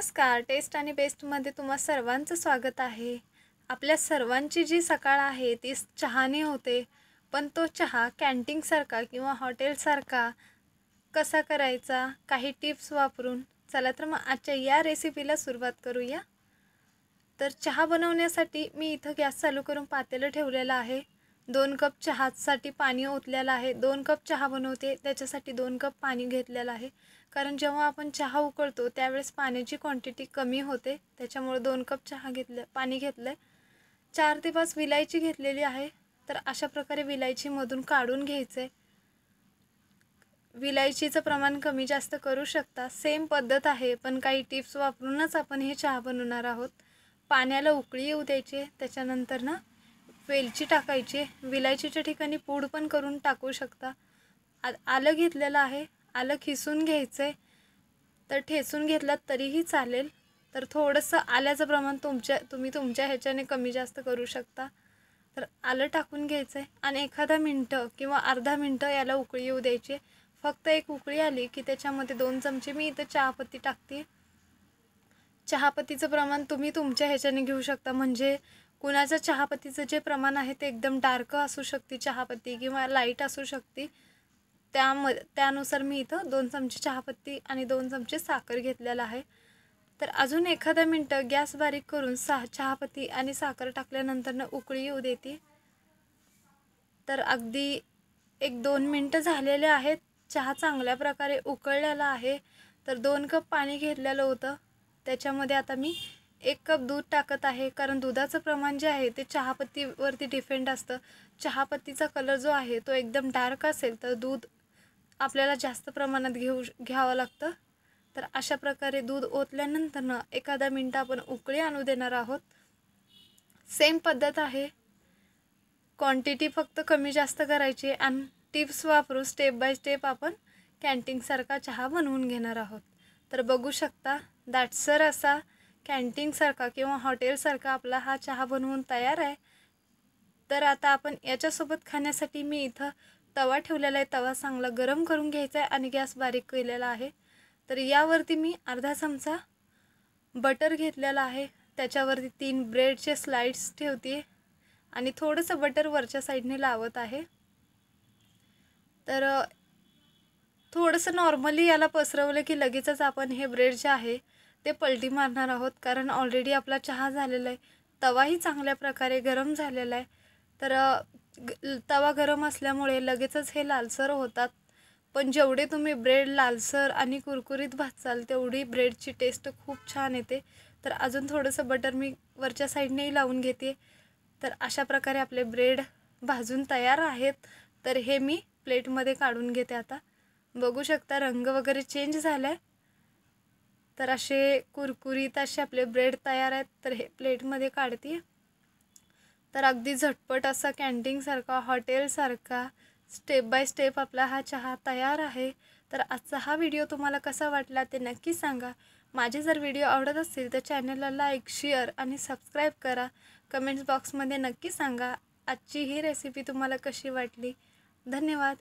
नमस्कार. टेस्ट आणि बेस्टमध्ये तुम्हा सर्वांचं स्वागत आहे. आपल्या सर्वांची जी सकाळ आहे ती चहाने होते, पण तो चहा कॅन्टीनसारखा किंवा हॉटेलसारखा कसा करायचा, काही टिप्स वापरून. चला तर मग आजच्या या रेसिपीला सुरुवात करूया. तर चहा बनवण्यासाठी मी इथं गॅस चालू करून पातेलं ठेवलेलं आहे. 2 कप चहासाठी पाणी ओतलेलं आहे. 2 कप चहा बनवते त्याच्यासाठी 2 कप पाणी घेतलेलं आहे. कारण जेव्हा आपण चहा उकळतो त्यावेळेस पाण्याची क्वांटिटी कमी होते, त्याच्यामुळे 2 कप पाणी घेतलं आहे. 4 ते 5 विलायची घेतलेली आहे. तर अशा प्रकारे विलायचीमधून काढून घ्यायचं आहे. विलायचीचं प्रमाण कमी जास्त करू शकता. सेम पद्धत आहे, पण काही टिप्स वापरूनच आपण हे चहा बनवणार आहोत. पाण्याला उकळी येऊ द्यायची, त्याच्यानंतर वेलची टाकायची. विलायचीच्या ठिकाणी पूड पण करून टाकू शकता. आलं घेतलेलं आहे. आलं खिसून घ्यायचं आहे. तर ठेचून घेतलात तरीही चालेल. तर थोडंसं आल्याचं प्रमाण तुम्ही तुमच्या ह्याच्याने कमी जास्त करू शकता. तर आलं टाकून घ्यायचं आहे आणि एखादा मिनटं किंवा अर्धा मिनटं याला उकळी येऊ द्यायची. फक्त एक उकळी आली की त्याच्यामध्ये 2 चमचे मी इथं चहापत्ती टाकते. चहापत्तीचं प्रमाण तुम्ही तुमच्या ह्याच्याने घेऊ शकता. म्हणजे कुणाचं चहापत्तीचं जे प्रमाण आहे ते एकदम डार्क असू शकते चहापत्ती किंवा लाईट असू शकते. त्यानुसार मी इथं 2 चमचे चहापत्ती आणि 2 चमचे साखर घेतलेला आहे. तर अजून एखादा मिनटं गॅस बारीक करून चहापत्ती आणि साखर टाकल्यानंतर उकळी येऊ देते. तर अगदी 1-2 मिनटं झालेले आहेत. चहा चांगल्या प्रकारे उकळलेला आहे. तर 2 कप पाणी घेतलेलं होतं, त्याच्यामध्ये आता मी 1 कप दूध टाकत आहे. कारण दुधाचं प्रमाण जे आहे ते चहापत्तीवरती डिपेंड असतं. चहापत्तीचा कलर जो आहे तो एकदम डार्क असेल तर दूध आपल्याला जास्त प्रमाणात घ्यावं लागतं. तर अशा प्रकारे दूध ओतल्यानंतर एखादा मिनटं आपण उकळी आणू देणार आहोत. सेम पद्धत आहे, क्वांटिटी फक्त कमी जास्त करायची आणि टिप्स वापरून स्टेप बाय स्टेप आपण कॅन्टीनसारखा चहा बनवून घेणार आहोत. तर बघू शकता दाटसर असा कॅन्टीनसारखा किंवा हॉटेलसारखा आपला हा चहा बनवून तयार आहे. तर आता आपण याच्यासोबत खाण्यासाठी मी इथं तवा ठेवलेला आहे. तवा चांगला गरम करून घ्यायचा आहे आणि गॅस बारीक केलेला आहे. तर यावरती मी अर्धा चमचा बटर घेतलेला आहे. त्याच्यावरती 3 ब्रेडचे स्लाइड्स ठेवते आणि थोडंसं बटर वरच्या साईडने लावत आहे. तर थोडंसं नॉर्मली याला पसरवलं की लगेचच आपण हे ब्रेड जे आहे ते पलटी मारणार आहोत. कारण ऑलरेडी आपला चहा झालेला आहे. तवाही चांगल्या प्रकारे गरम झालेला आहे. तर तवा गरम असल्यामुळे लगेचच हे लालसर होतात. पण जेवढे तुम्ही ब्रेड लालसर आणि कुरकुरीत भाजसाल तेवढी ब्रेडची टेस्ट खूप छान येते. तर अजून थोडंसं बटर मी वरच्या साईडनेही लावून घेते. तर अशा प्रकारे आपले ब्रेड भाजून तयार आहेत. तर हे मी प्लेटमध्ये काढून घेते. आता बघू शकता रंग वगैरे चेंज झाला आहे. तर असे कुरकुरीत असे आपले ब्रेड तयार आहेत. तर हे प्लेटमध्ये काढते. तर अगदी झटपट असा कॅन्टीनसारखा हॉटेलसारखा स्टेप बाय स्टेप आपला हा चहा तयार आहे. तर आजचा हा व्हिडिओ तुम्हाला कसा वाटला ते नक्की सांगा. माझे जर व्हिडिओ आवडत असतील तर चॅनलला लाईक, शेअर आणि सबस्क्राईब करा. कमेंट्स बॉक्समध्ये नक्की सांगा आजची ही रेसिपी तुम्हाला कशी वाटली. धन्यवाद.